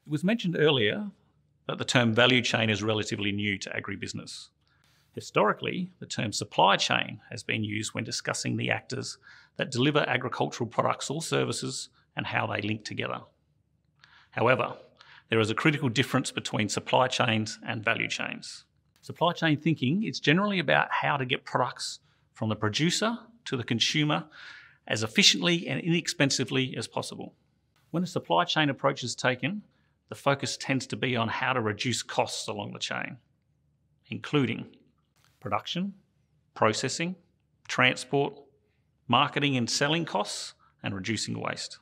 It was mentioned earlier that the term value chain is relatively new to agribusiness. Historically, the term supply chain has been used when discussing the actors that deliver agricultural products or services and how they link together. However, there is a critical difference between supply chains and value chains. Supply chain thinking is generally about how to get products from the producer to the consumer as efficiently and inexpensively as possible. When a supply chain approach is taken, the focus tends to be on how to reduce costs along the chain, including production, processing, transport, marketing and selling costs, and reducing waste.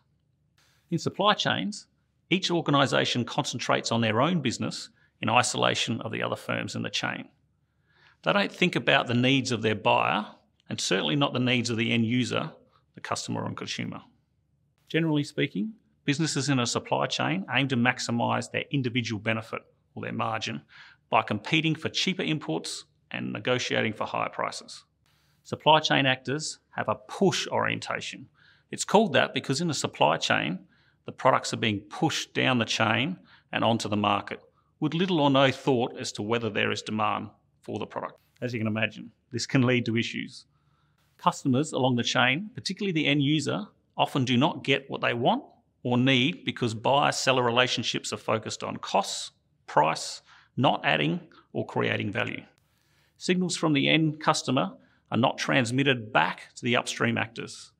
In supply chains, each organisation concentrates on their own business in isolation of the other firms in the chain. They don't think about the needs of their buyer, and certainly not the needs of the end user, the customer and consumer. Generally speaking, businesses in a supply chain aim to maximise their individual benefit or their margin by competing for cheaper imports and negotiating for higher prices. Supply chain actors have a push orientation. It's called that because in a supply chain, the products are being pushed down the chain and onto the market with little or no thought as to whether there is demand for the product. As you can imagine, this can lead to issues. Customers along the chain, particularly the end user, often do not get what they want or need because buyer-seller relationships are focused on costs, price, not adding or creating value. Signals from the end customer are not transmitted back to the upstream actors.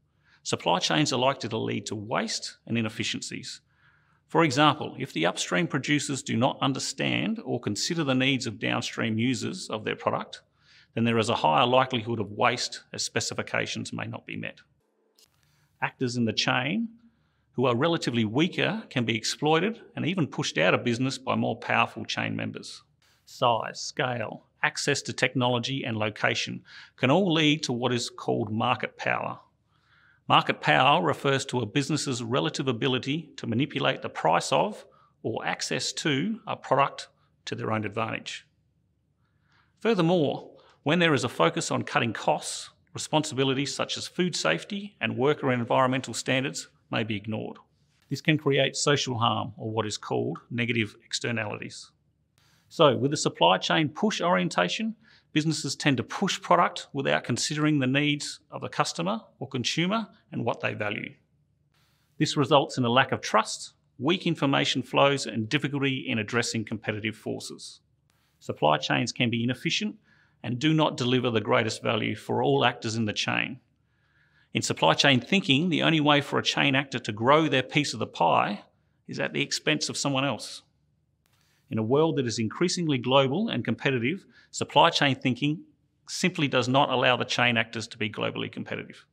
Supply chains are likely to lead to waste and inefficiencies. For example, if the upstream producers do not understand or consider the needs of downstream users of their product, then there is a higher likelihood of waste as specifications may not be met. Actors in the chain who are relatively weaker can be exploited and even pushed out of business by more powerful chain members. Size, scale, access to technology and location can all lead to what is called market power. Market power refers to a business's relative ability to manipulate the price of or access to a product to their own advantage. Furthermore, when there is a focus on cutting costs, responsibilities such as food safety and worker and environmental standards may be ignored. This can create social harm or what is called negative externalities. So with a supply chain push orientation, businesses tend to push product without considering the needs of the customer or consumer and what they value. This results in a lack of trust, weak information flows, and difficulty in addressing competitive forces. Supply chains can be inefficient and do not deliver the greatest value for all actors in the chain. In supply chain thinking, the only way for a chain actor to grow their piece of the pie is at the expense of someone else. In a world that is increasingly global and competitive, supply chain thinking simply does not allow the chain actors to be globally competitive.